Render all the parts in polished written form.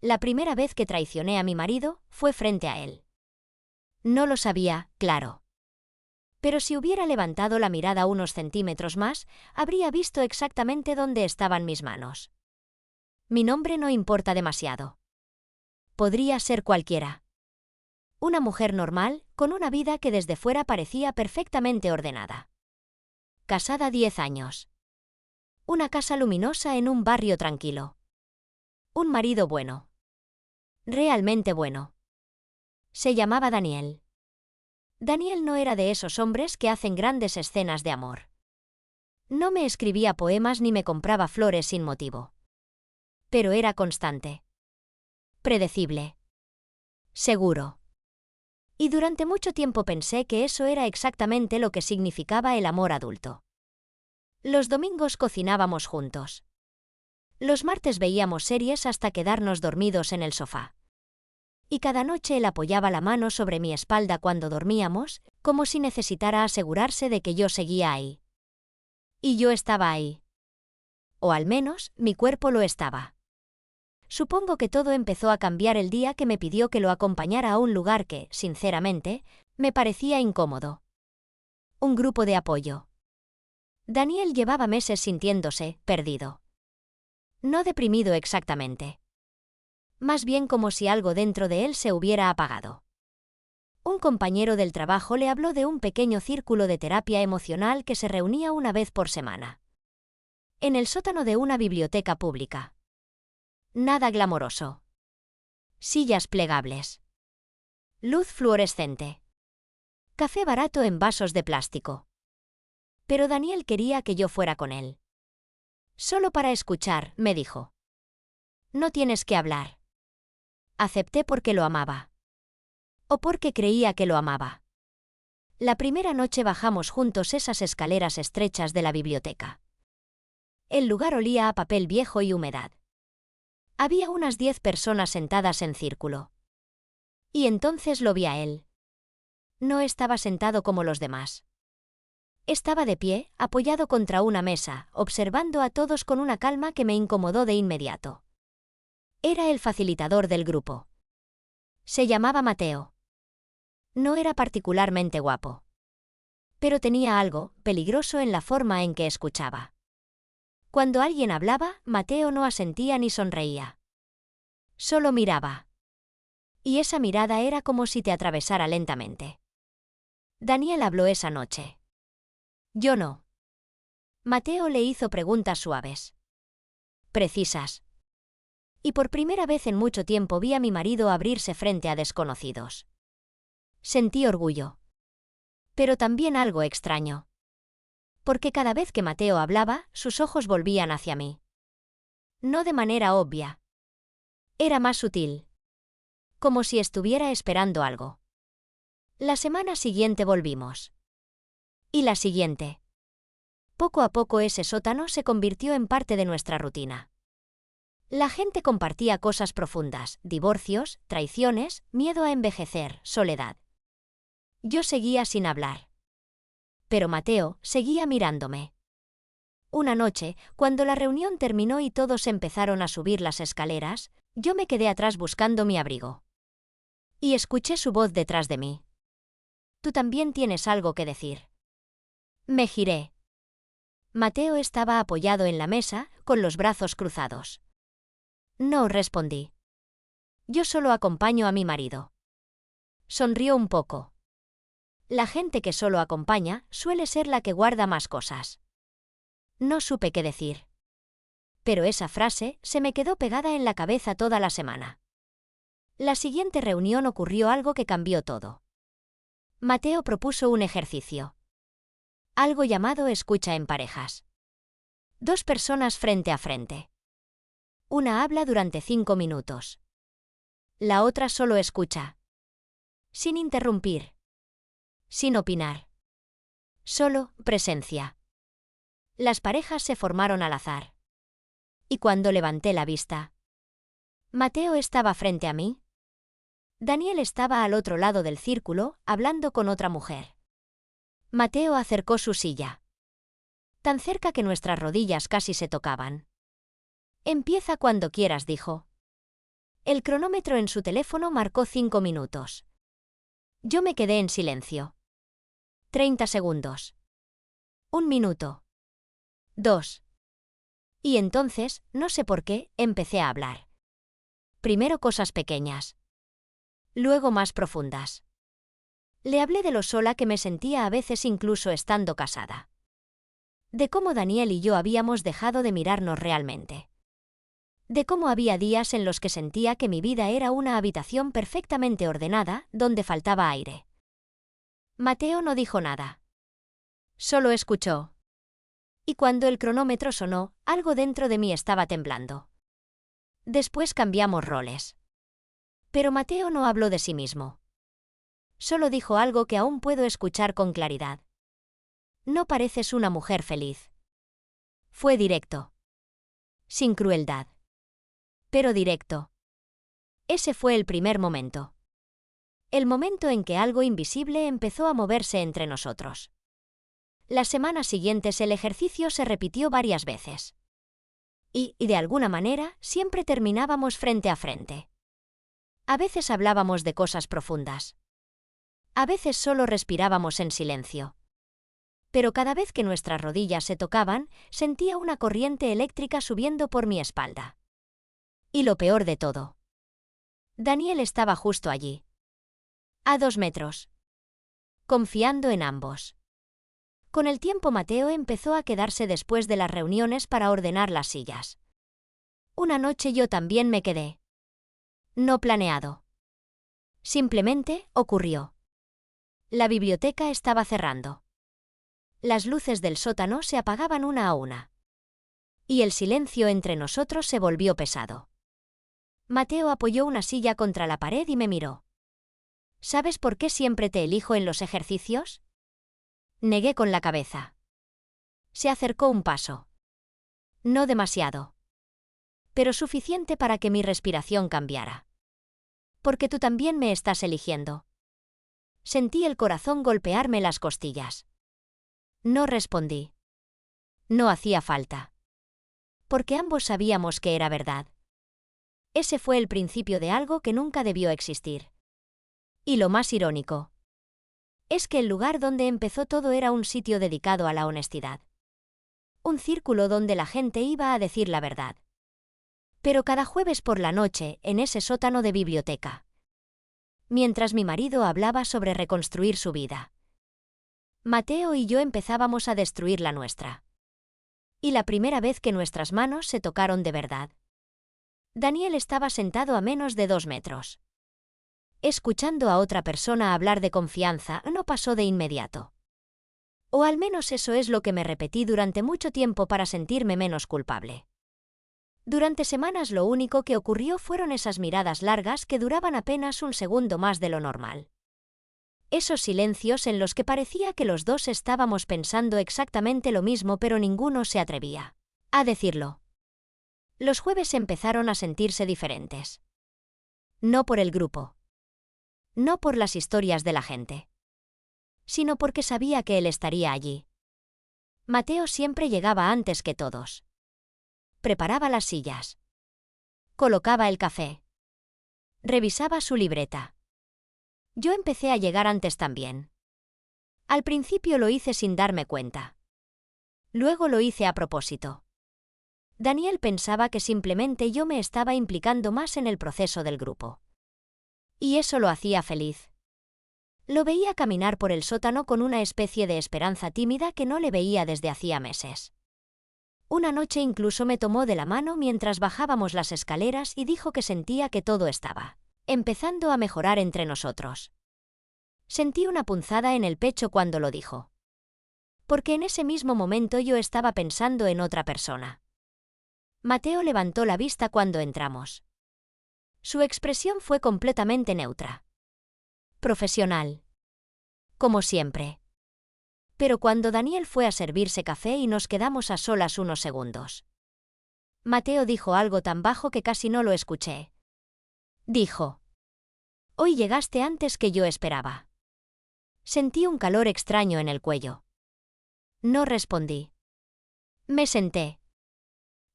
La primera vez que traicioné a mi marido fue frente a él. No lo sabía, claro. Pero si hubiera levantado la mirada unos centímetros más, habría visto exactamente dónde estaban mis manos. Mi nombre no importa demasiado. Podría ser cualquiera. Una mujer normal, con una vida que desde fuera parecía perfectamente ordenada. Casada 10 años. Una casa luminosa en un barrio tranquilo. Un marido bueno. Realmente bueno. Se llamaba Daniel. Daniel no era de esos hombres que hacen grandes escenas de amor. No me escribía poemas ni me compraba flores sin motivo. Pero era constante. Predecible. Seguro. Y durante mucho tiempo pensé que eso era exactamente lo que significaba el amor adulto. Los domingos cocinábamos juntos. Los martes veíamos series hasta quedarnos dormidos en el sofá. Y cada noche él apoyaba la mano sobre mi espalda cuando dormíamos, como si necesitara asegurarse de que yo seguía ahí. Y yo estaba ahí. O al menos, mi cuerpo lo estaba. Supongo que todo empezó a cambiar el día que me pidió que lo acompañara a un lugar que, sinceramente, me parecía incómodo. Un grupo de apoyo. Daniel llevaba meses sintiéndose perdido. No deprimido exactamente. Más bien como si algo dentro de él se hubiera apagado. Un compañero del trabajo le habló de un pequeño círculo de terapia emocional que se reunía una vez por semana. En el sótano de una biblioteca pública. Nada glamoroso. Sillas plegables. Luz fluorescente. Café barato en vasos de plástico. Pero Daniel quería que yo fuera con él. Solo para escuchar, me dijo. No tienes que hablar. Acepté porque lo amaba. O porque creía que lo amaba. La primera noche bajamos juntos esas escaleras estrechas de la biblioteca. El lugar olía a papel viejo y humedad. Había unas 10 personas sentadas en círculo. Y entonces lo vi a él. No estaba sentado como los demás. Estaba de pie, apoyado contra una mesa, observando a todos con una calma que me incomodó de inmediato. Era el facilitador del grupo. Se llamaba Mateo. No era particularmente guapo. Pero tenía algo peligroso en la forma en que escuchaba. Cuando alguien hablaba, Mateo no asentía ni sonreía. Solo miraba. Y esa mirada era como si te atravesara lentamente. Daniel habló esa noche. Yo no. Mateo le hizo preguntas suaves. Precisas. Y por primera vez en mucho tiempo vi a mi marido abrirse frente a desconocidos. Sentí orgullo. Pero también algo extraño. Porque cada vez que Mateo hablaba, sus ojos volvían hacia mí. No de manera obvia. Era más sutil. Como si estuviera esperando algo. La semana siguiente volvimos. Y la siguiente. Poco a poco ese sótano se convirtió en parte de nuestra rutina. La gente compartía cosas profundas, divorcios, traiciones, miedo a envejecer, soledad. Yo seguía sin hablar. Pero Mateo seguía mirándome. Una noche, cuando la reunión terminó y todos empezaron a subir las escaleras, yo me quedé atrás buscando mi abrigo. Y escuché su voz detrás de mí. Tú también tienes algo que decir. Me giré. Mateo estaba apoyado en la mesa, con los brazos cruzados. No respondí. Yo solo acompaño a mi marido. Sonrió un poco. La gente que solo acompaña suele ser la que guarda más cosas. No supe qué decir. Pero esa frase se me quedó pegada en la cabeza toda la semana. La siguiente reunión ocurrió algo que cambió todo. Mateo propuso un ejercicio. Algo llamado escucha en parejas. 2 personas frente a frente. Una habla durante 5 minutos. La otra solo escucha. Sin interrumpir. Sin opinar. Solo presencia. Las parejas se formaron al azar. Y cuando levanté la vista, Mateo estaba frente a mí. Daniel estaba al otro lado del círculo, hablando con otra mujer. Mateo acercó su silla. Tan cerca que nuestras rodillas casi se tocaban. Empieza cuando quieras, dijo. El cronómetro en su teléfono marcó 5 minutos. Yo me quedé en silencio. 30 segundos. 1 minuto. 2. Y entonces, no sé por qué, empecé a hablar. Primero cosas pequeñas. Luego más profundas. Le hablé de lo sola que me sentía a veces incluso estando casada. De cómo Daniel y yo habíamos dejado de mirarnos realmente. De cómo había días en los que sentía que mi vida era una habitación perfectamente ordenada, donde faltaba aire. Mateo no dijo nada. Solo escuchó. Y cuando el cronómetro sonó, algo dentro de mí estaba temblando. Después cambiamos roles. Pero Mateo no habló de sí mismo. Solo dijo algo que aún puedo escuchar con claridad. No pareces una mujer feliz. Fue directo. Sin crueldad. Pero directo. Ese fue el primer momento. El momento en que algo invisible empezó a moverse entre nosotros. Las semanas siguientes el ejercicio se repitió varias veces. Y, de alguna manera, siempre terminábamos frente a frente. A veces hablábamos de cosas profundas. A veces solo respirábamos en silencio. Pero cada vez que nuestras rodillas se tocaban, sentía una corriente eléctrica subiendo por mi espalda. Y lo peor de todo. Daniel estaba justo allí. A 2 metros. Confiando en ambos. Con el tiempo Mateo empezó a quedarse después de las reuniones para ordenar las sillas. Una noche yo también me quedé. No planeado. Simplemente ocurrió. La biblioteca estaba cerrando. Las luces del sótano se apagaban una a una. Y el silencio entre nosotros se volvió pesado. Mateo apoyó una silla contra la pared y me miró. ¿Sabes por qué siempre te elijo en los ejercicios? Negué con la cabeza. Se acercó un paso. No demasiado. Pero suficiente para que mi respiración cambiara. Porque tú también me estás eligiendo. Sentí el corazón golpearme las costillas. No respondí. No hacía falta. Porque ambos sabíamos que era verdad. Ese fue el principio de algo que nunca debió existir. Y lo más irónico es que el lugar donde empezó todo era un sitio dedicado a la honestidad. Un círculo donde la gente iba a decir la verdad. Pero cada jueves por la noche, en ese sótano de biblioteca. Mientras mi marido hablaba sobre reconstruir su vida. Mateo y yo empezábamos a destruir la nuestra. Y la primera vez que nuestras manos se tocaron de verdad. Daniel estaba sentado a menos de 2 metros. Escuchando a otra persona hablar de confianza no pasó de inmediato. O al menos eso es lo que me repetí durante mucho tiempo para sentirme menos culpable. Durante semanas lo único que ocurrió fueron esas miradas largas que duraban apenas un segundo más de lo normal. Esos silencios en los que parecía que los dos estábamos pensando exactamente lo mismo pero ninguno se atrevía a decirlo. Los jueves empezaron a sentirse diferentes. No por el grupo. No por las historias de la gente. Sino porque sabía que él estaría allí. Mateo siempre llegaba antes que todos. Preparaba las sillas. Colocaba el café. Revisaba su libreta. Yo empecé a llegar antes también. Al principio lo hice sin darme cuenta. Luego lo hice a propósito. Daniel pensaba que simplemente yo me estaba implicando más en el proceso del grupo. Y eso lo hacía feliz. Lo veía caminar por el sótano con una especie de esperanza tímida que no le veía desde hacía meses. Una noche incluso me tomó de la mano mientras bajábamos las escaleras y dijo que sentía que todo estaba empezando a mejorar entre nosotros. Sentí una punzada en el pecho cuando lo dijo. Porque en ese mismo momento yo estaba pensando en otra persona. Mateo levantó la vista cuando entramos. Su expresión fue completamente neutra. Profesional. Como siempre. Pero cuando Daniel fue a servirse café y nos quedamos a solas unos segundos. Mateo dijo algo tan bajo que casi no lo escuché. Dijo: «Hoy llegaste antes que yo esperaba». Sentí un calor extraño en el cuello. No respondí. Me senté.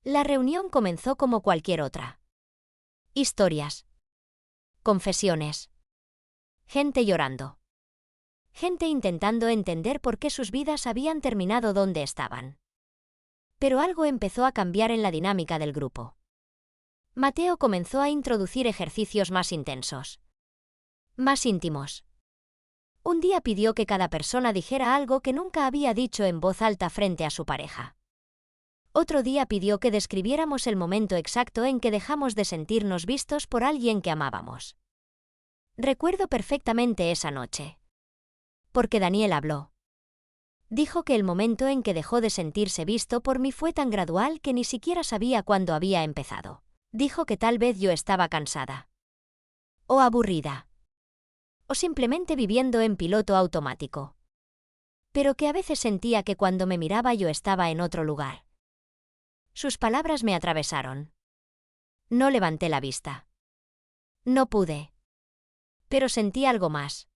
La reunión comenzó como cualquier otra. Historias. Confesiones. Gente llorando. Gente intentando entender por qué sus vidas habían terminado donde estaban. Pero algo empezó a cambiar en la dinámica del grupo. Mateo comenzó a introducir ejercicios más intensos. Más íntimos. Un día pidió que cada persona dijera algo que nunca había dicho en voz alta frente a su pareja. Otro día pidió que describiéramos el momento exacto en que dejamos de sentirnos vistos por alguien que amábamos. Recuerdo perfectamente esa noche. Porque Daniel habló. Dijo que el momento en que dejó de sentirse visto por mí fue tan gradual que ni siquiera sabía cuándo había empezado. Dijo que tal vez yo estaba cansada. O aburrida. O simplemente viviendo en piloto automático. Pero que a veces sentía que cuando me miraba yo estaba en otro lugar. Sus palabras me atravesaron. No levanté la vista. No pude. Pero sentí algo más.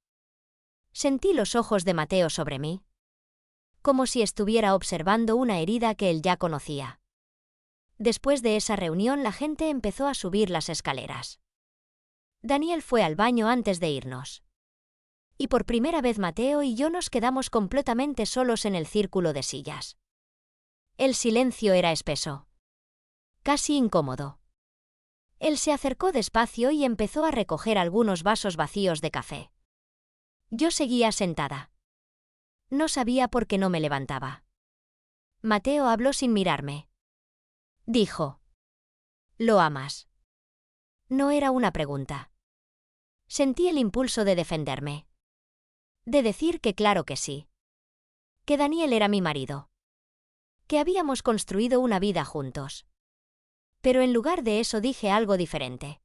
Sentí los ojos de Mateo sobre mí. Como si estuviera observando una herida que él ya conocía. Después de esa reunión la gente empezó a subir las escaleras. Daniel fue al baño antes de irnos. Y por primera vez Mateo y yo nos quedamos completamente solos en el círculo de sillas. El silencio era espeso. Casi incómodo. Él se acercó despacio y empezó a recoger algunos vasos vacíos de café. Yo seguía sentada. No sabía por qué no me levantaba. Mateo habló sin mirarme. Dijo: ¿Lo amas? No era una pregunta. Sentí el impulso de defenderme. De decir que claro que sí. Que Daniel era mi marido. Que habíamos construido una vida juntos. Pero en lugar de eso dije algo diferente.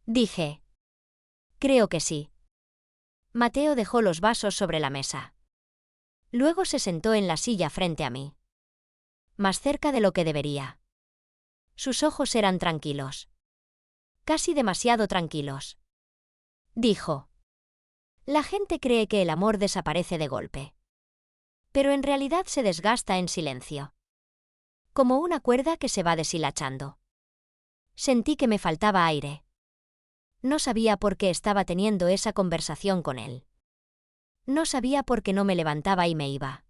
Dije: creo que sí. Mateo dejó los vasos sobre la mesa. Luego se sentó en la silla frente a mí. Más cerca de lo que debería. Sus ojos eran tranquilos. Casi demasiado tranquilos. Dijo: la gente cree que el amor desaparece de golpe. Pero en realidad se desgasta en silencio. Como una cuerda que se va deshilachando. Sentí que me faltaba aire. No sabía por qué estaba teniendo esa conversación con él. No sabía por qué no me levantaba y me iba.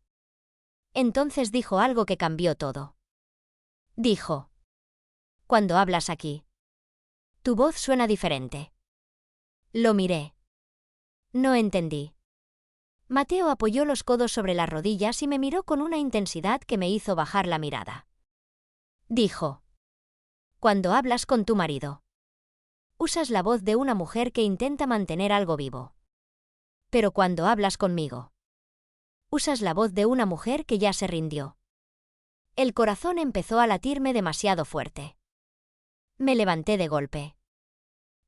Entonces dijo algo que cambió todo. Dijo: cuando hablas aquí, tu voz suena diferente. Lo miré. No entendí. Mateo apoyó los codos sobre las rodillas y me miró con una intensidad que me hizo bajar la mirada. Dijo: cuando hablas con tu marido, usas la voz de una mujer que intenta mantener algo vivo. Pero cuando hablas conmigo, usas la voz de una mujer que ya se rindió. El corazón empezó a latirme demasiado fuerte. Me levanté de golpe.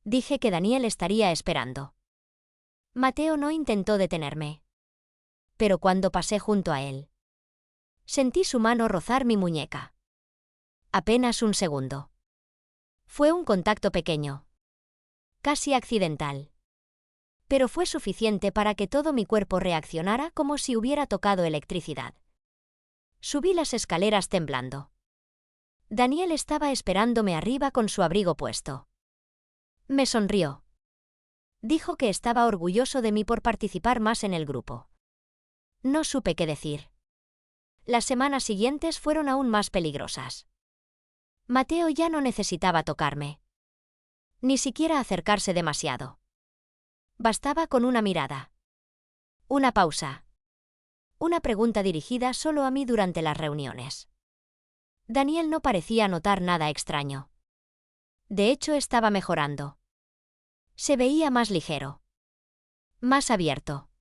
Dije que Daniel estaría esperando. Mateo no intentó detenerme. Pero cuando pasé junto a él, sentí su mano rozar mi muñeca. Apenas un segundo. Fue un contacto pequeño. Casi accidental. Pero fue suficiente para que todo mi cuerpo reaccionara como si hubiera tocado electricidad. Subí las escaleras temblando. Daniel estaba esperándome arriba con su abrigo puesto. Me sonrió. Dijo que estaba orgulloso de mí por participar más en el grupo. No supe qué decir. Las semanas siguientes fueron aún más peligrosas. Mateo ya no necesitaba tocarme. Ni siquiera acercarse demasiado. Bastaba con una mirada. Una pausa. Una pregunta dirigida solo a mí durante las reuniones. Daniel no parecía notar nada extraño. De hecho, estaba mejorando. Se veía más ligero. Más abierto.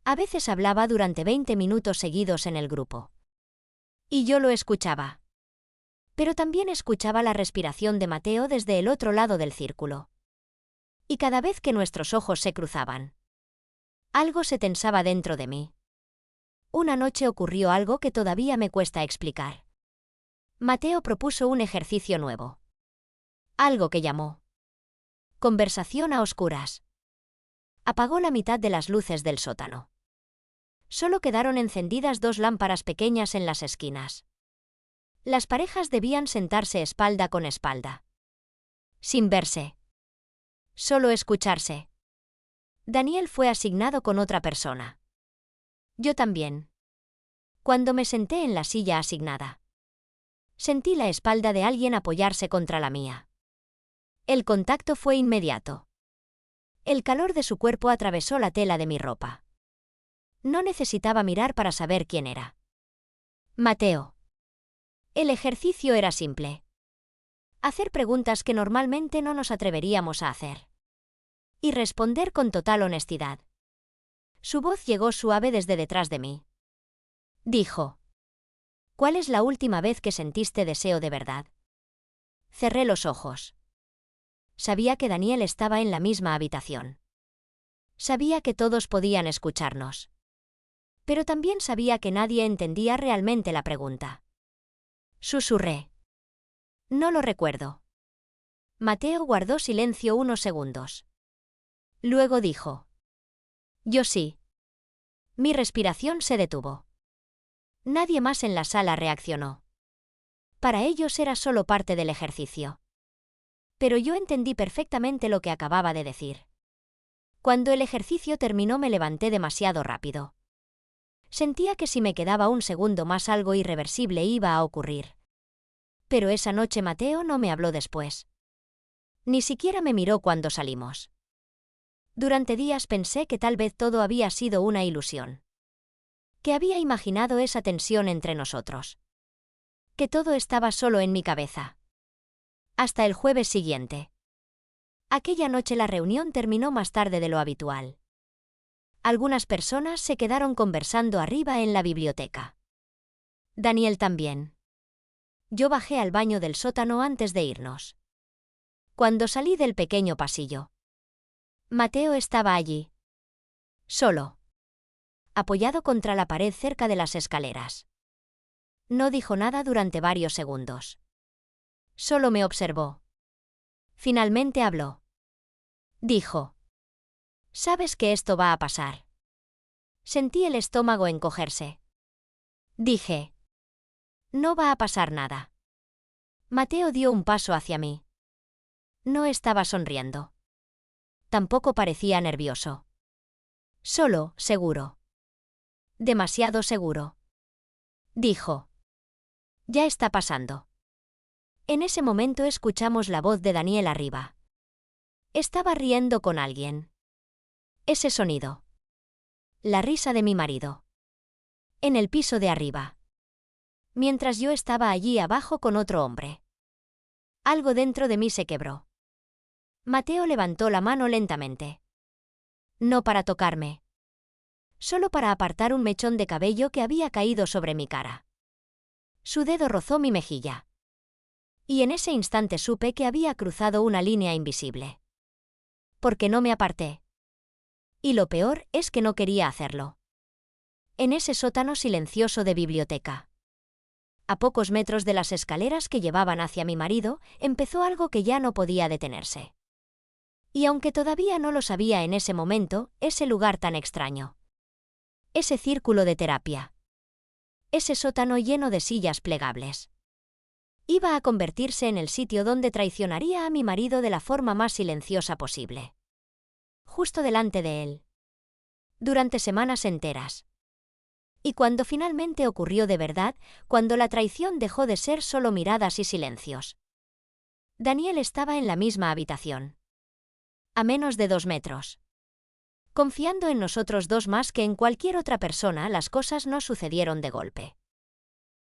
A veces hablaba durante 20 minutos seguidos en el grupo. Y yo lo escuchaba. Pero también escuchaba la respiración de Mateo desde el otro lado del círculo. Y cada vez que nuestros ojos se cruzaban, algo se tensaba dentro de mí. Una noche ocurrió algo que todavía me cuesta explicar. Mateo propuso un ejercicio nuevo. Algo que llamó conversación a oscuras. Apagó la mitad de las luces del sótano. Solo quedaron encendidas 2 lámparas pequeñas en las esquinas. Las parejas debían sentarse espalda con espalda. Sin verse. Solo escucharse. Daniel fue asignado con otra persona. Yo también. Cuando me senté en la silla asignada, sentí la espalda de alguien apoyarse contra la mía. El contacto fue inmediato. El calor de su cuerpo atravesó la tela de mi ropa. No necesitaba mirar para saber quién era. Mateo. El ejercicio era simple. Hacer preguntas que normalmente no nos atreveríamos a hacer. Y responder con total honestidad. Su voz llegó suave desde detrás de mí. Dijo: ¿Cuál es la última vez que sentiste deseo de verdad? Cerré los ojos. Sabía que Daniel estaba en la misma habitación. Sabía que todos podían escucharnos. Pero también sabía que nadie entendía realmente la pregunta. Susurré: No lo recuerdo. Mateo guardó silencio unos segundos. Luego dijo: Yo sí. Mi respiración se detuvo. Nadie más en la sala reaccionó. Para ellos era solo parte del ejercicio. Pero yo entendí perfectamente lo que acababa de decir. Cuando el ejercicio terminó me levanté demasiado rápido. Sentía que si me quedaba un segundo más algo irreversible iba a ocurrir. Pero esa noche Mateo no me habló después. Ni siquiera me miró cuando salimos. Durante días pensé que tal vez todo había sido una ilusión. Que había imaginado esa tensión entre nosotros. Que todo estaba solo en mi cabeza. Hasta el jueves siguiente. Aquella noche la reunión terminó más tarde de lo habitual. Algunas personas se quedaron conversando arriba en la biblioteca. Daniel también. Yo bajé al baño del sótano antes de irnos. Cuando salí del pequeño pasillo, Mateo estaba allí. Solo. Apoyado contra la pared cerca de las escaleras. No dijo nada durante varios segundos. Solo me observó. Finalmente habló. Dijo: «Sabes que esto va a pasar». Sentí el estómago encogerse. Dije: «No va a pasar nada». Mateo dio un paso hacia mí. No estaba sonriendo. Tampoco parecía nervioso. Solo, seguro. Demasiado seguro. Dijo: «Ya está pasando». En ese momento escuchamos la voz de Daniel arriba. Estaba riendo con alguien. Ese sonido. La risa de mi marido. En el piso de arriba. Mientras yo estaba allí abajo con otro hombre. Algo dentro de mí se quebró. Mateo levantó la mano lentamente. No para tocarme. Solo para apartar un mechón de cabello que había caído sobre mi cara. Su dedo rozó mi mejilla. Y en ese instante supe que había cruzado una línea invisible. Porque no me aparté. Y lo peor es que no quería hacerlo. En ese sótano silencioso de biblioteca. A pocos metros de las escaleras que llevaban hacia mi marido, empezó algo que ya no podía detenerse. Y aunque todavía no lo sabía en ese momento, ese lugar tan extraño. Ese círculo de terapia. Ese sótano lleno de sillas plegables. Iba a convertirse en el sitio donde traicionaría a mi marido de la forma más silenciosa posible. Justo delante de él. Durante semanas enteras. Y cuando finalmente ocurrió de verdad, cuando la traición dejó de ser solo miradas y silencios. Daniel estaba en la misma habitación. A menos de 2 metros. Confiando en nosotros dos más que en cualquier otra persona, las cosas no sucedieron de golpe.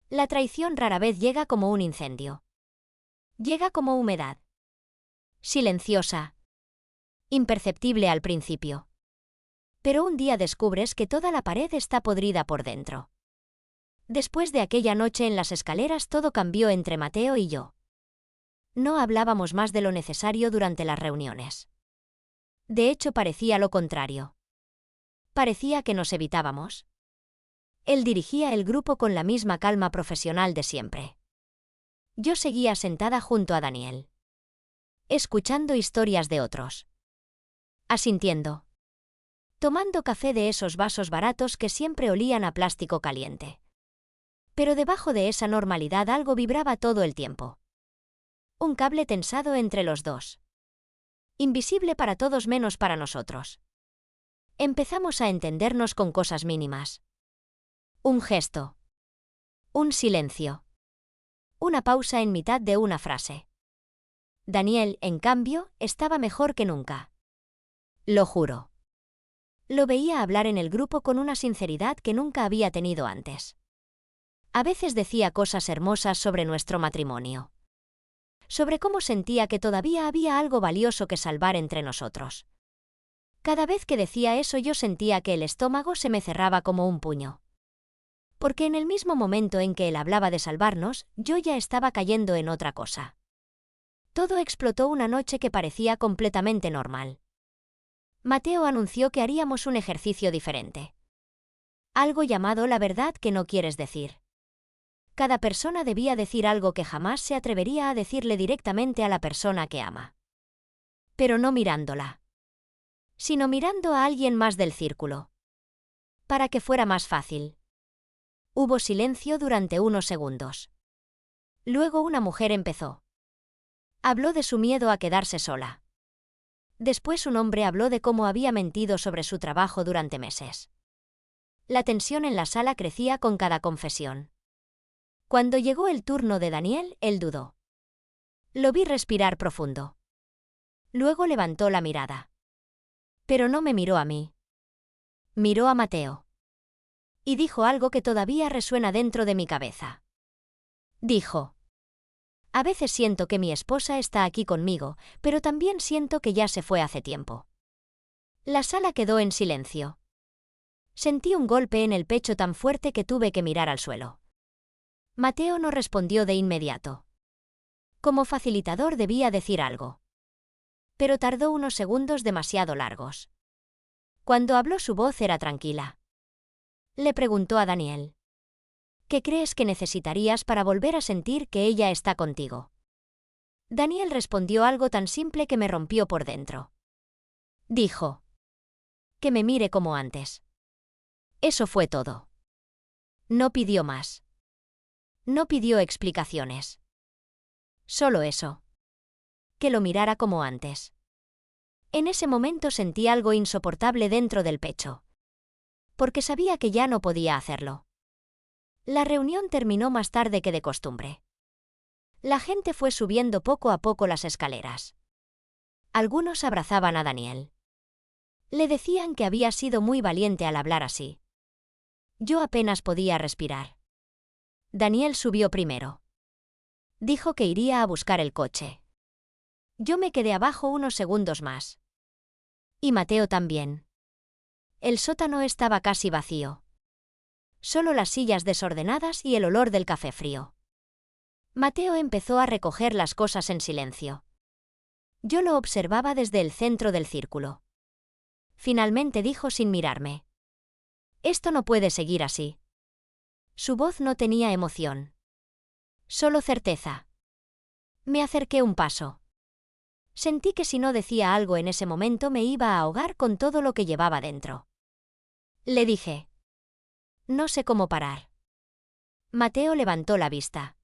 La traición rara vez llega como un incendio. Llega como humedad. Silenciosa. Imperceptible al principio. Pero un día descubres que toda la pared está podrida por dentro. Después de aquella noche en las escaleras todo cambió entre Mateo y yo. No hablábamos más de lo necesario durante las reuniones. De hecho parecía lo contrario. Parecía que nos evitábamos. Él dirigía el grupo con la misma calma profesional de siempre. Yo seguía sentada junto a Daniel. Escuchando historias de otros. Asintiendo. Tomando café de esos vasos baratos que siempre olían a plástico caliente. Pero debajo de esa normalidad algo vibraba todo el tiempo. Un cable tensado entre los dos. Invisible para todos menos para nosotros. Empezamos a entendernos con cosas mínimas. Un gesto. Un silencio. Una pausa en mitad de una frase. Daniel, en cambio, estaba mejor que nunca. Lo juro. Lo veía hablar en el grupo con una sinceridad que nunca había tenido antes. A veces decía cosas hermosas sobre nuestro matrimonio. Sobre cómo sentía que todavía había algo valioso que salvar entre nosotros. Cada vez que decía eso yo sentía que el estómago se me cerraba como un puño. Porque en el mismo momento en que él hablaba de salvarnos, yo ya estaba cayendo en otra cosa. Todo explotó una noche que parecía completamente normal. Mateo anunció que haríamos un ejercicio diferente. Algo llamado la verdad que no quieres decir. Cada persona debía decir algo que jamás se atrevería a decirle directamente a la persona que ama. Pero no mirándola. Sino mirando a alguien más del círculo. Para que fuera más fácil. Hubo silencio durante unos segundos. Luego una mujer empezó. Habló de su miedo a quedarse sola. Después un hombre habló de cómo había mentido sobre su trabajo durante meses. La tensión en la sala crecía con cada confesión. Cuando llegó el turno de Daniel, él dudó. Lo vi respirar profundo. Luego levantó la mirada. Pero no me miró a mí. Miró a Mateo. Y dijo algo que todavía resuena dentro de mi cabeza. Dijo: a veces siento que mi esposa está aquí conmigo, pero también siento que ya se fue hace tiempo. La sala quedó en silencio. Sentí un golpe en el pecho tan fuerte que tuve que mirar al suelo. Mateo no respondió de inmediato. Como facilitador debía decir algo. Pero tardó unos segundos demasiado largos. Cuando habló su voz era tranquila. Le preguntó a Daniel: ¿qué crees que necesitarías para volver a sentir que ella está contigo? Daniel respondió algo tan simple que me rompió por dentro. Dijo: que me mire como antes. Eso fue todo. No pidió más. No pidió explicaciones. Solo eso. Que lo mirara como antes. En ese momento sentí algo insoportable dentro del pecho. Porque sabía que ya no podía hacerlo. La reunión terminó más tarde que de costumbre. La gente fue subiendo poco a poco las escaleras. Algunos abrazaban a Daniel. Le decían que había sido muy valiente al hablar así. Yo apenas podía respirar. Daniel subió primero. Dijo que iría a buscar el coche. Yo me quedé abajo unos segundos más. Y Mateo también. El sótano estaba casi vacío. Solo las sillas desordenadas y el olor del café frío. Mateo empezó a recoger las cosas en silencio. Yo lo observaba desde el centro del círculo. Finalmente dijo sin mirarme: esto no puede seguir así. Su voz no tenía emoción. Solo certeza. Me acerqué un paso. Sentí que si no decía algo en ese momento me iba a ahogar con todo lo que llevaba dentro. Le dije: no sé cómo parar. Mateo levantó la vista.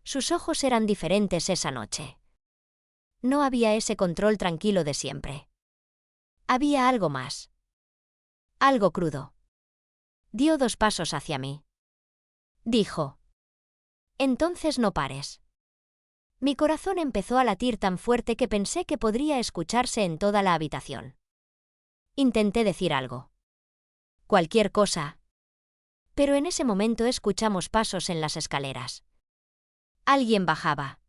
Sus ojos eran diferentes esa noche. No había ese control tranquilo de siempre. Había algo más. Algo crudo. Dio 2 pasos hacia mí. Dijo: entonces no pares. Mi corazón empezó a latir tan fuerte que pensé que podría escucharse en toda la habitación. Intenté decir algo. Cualquier cosa. Pero en ese momento escuchamos pasos en las escaleras. Alguien bajaba.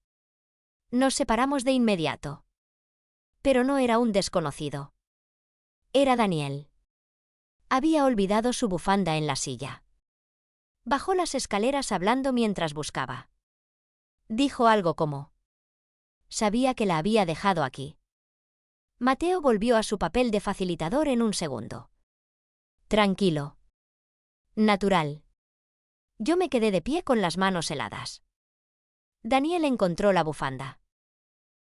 Nos separamos de inmediato. Pero no era un desconocido. Era Daniel. Había olvidado su bufanda en la silla. Bajó las escaleras hablando mientras buscaba. Dijo algo como: sabía que la había dejado aquí. Mateo volvió a su papel de facilitador en un segundo. Tranquilo. Natural. Yo me quedé de pie con las manos heladas. Daniel encontró la bufanda.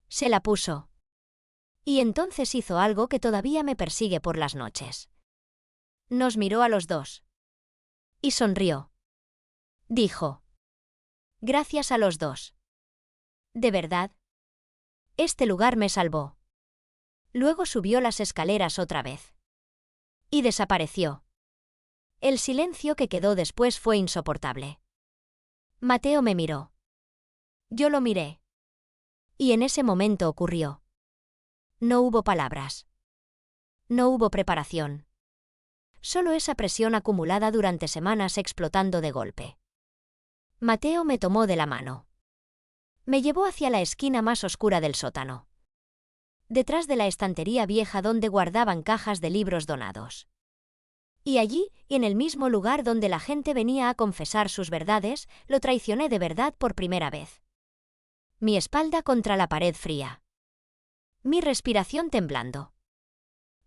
Se la puso. Y entonces hizo algo que todavía me persigue por las noches. Nos miró a los dos. Y sonrió. Dijo: gracias a los dos. De verdad. Este lugar me salvó. Luego subió las escaleras otra vez. Y desapareció. El silencio que quedó después fue insoportable. Mateo me miró. Yo lo miré. Y en ese momento ocurrió. No hubo palabras. No hubo preparación. Solo esa presión acumulada durante semanas explotando de golpe. Mateo me tomó de la mano. Me llevó hacia la esquina más oscura del sótano. Detrás de la estantería vieja donde guardaban cajas de libros donados. Y allí, y en el mismo lugar donde la gente venía a confesar sus verdades, lo traicioné de verdad por primera vez. Mi espalda contra la pared fría. Mi respiración temblando.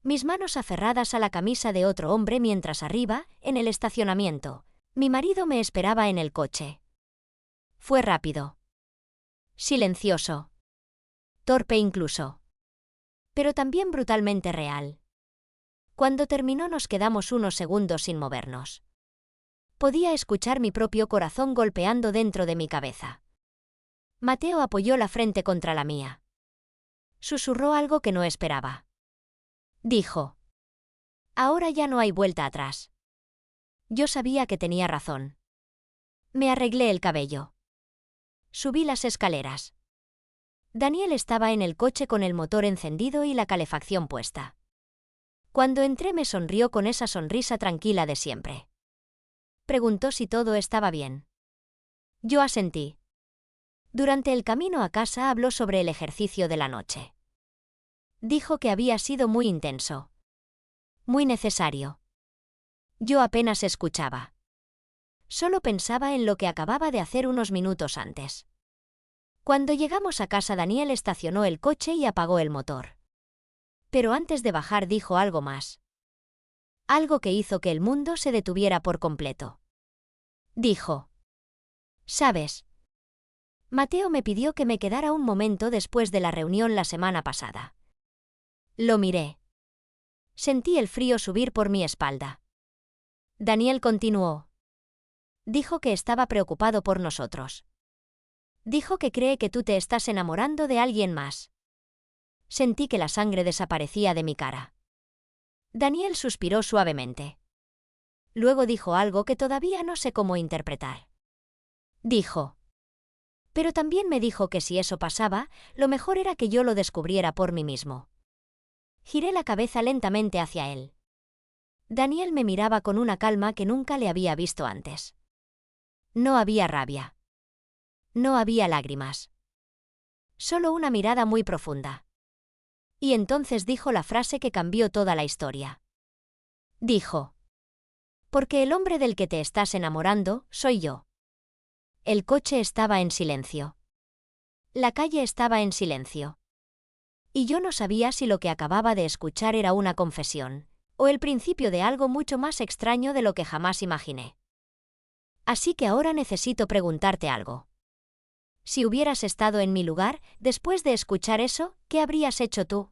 Mis manos aferradas a la camisa de otro hombre mientras arriba, en el estacionamiento, mi marido me esperaba en el coche. Fue rápido. Silencioso. Torpe incluso. Pero también brutalmente real. Cuando terminó nos quedamos unos segundos sin movernos. Podía escuchar mi propio corazón golpeando dentro de mi cabeza. Mateo apoyó la frente contra la mía. Susurró algo que no esperaba. Dijo: ahora ya no hay vuelta atrás. Yo sabía que tenía razón. Me arreglé el cabello. Subí las escaleras. Daniel estaba en el coche con el motor encendido y la calefacción puesta. Cuando entré me sonrió con esa sonrisa tranquila de siempre. Preguntó si todo estaba bien. Yo asentí. Durante el camino a casa habló sobre el ejercicio de la noche. Dijo que había sido muy intenso. Muy necesario. Yo apenas escuchaba. Solo pensaba en lo que acababa de hacer unos minutos antes. Cuando llegamos a casa Daniel estacionó el coche y apagó el motor. Pero antes de bajar dijo algo más. Algo que hizo que el mundo se detuviera por completo. Dijo: ¿sabes? Mateo me pidió que me quedara un momento después de la reunión la semana pasada. Lo miré. Sentí el frío subir por mi espalda. Daniel continuó. Dijo que estaba preocupado por nosotros. Dijo que cree que tú te estás enamorando de alguien más. Sentí que la sangre desaparecía de mi cara. Daniel suspiró suavemente. Luego dijo algo que todavía no sé cómo interpretar. Dijo: pero también me dijo que si eso pasaba, lo mejor era que yo lo descubriera por mí mismo. Giré la cabeza lentamente hacia él. Daniel me miraba con una calma que nunca le había visto antes. No había rabia. No había lágrimas. Solo una mirada muy profunda. Y entonces dijo la frase que cambió toda la historia. Dijo: porque el hombre del que te estás enamorando soy yo. El coche estaba en silencio. La calle estaba en silencio. Y yo no sabía si lo que acababa de escuchar era una confesión, o el principio de algo mucho más extraño de lo que jamás imaginé. Así que ahora necesito preguntarte algo. Si hubieras estado en mi lugar, después de escuchar eso, ¿qué habrías hecho tú?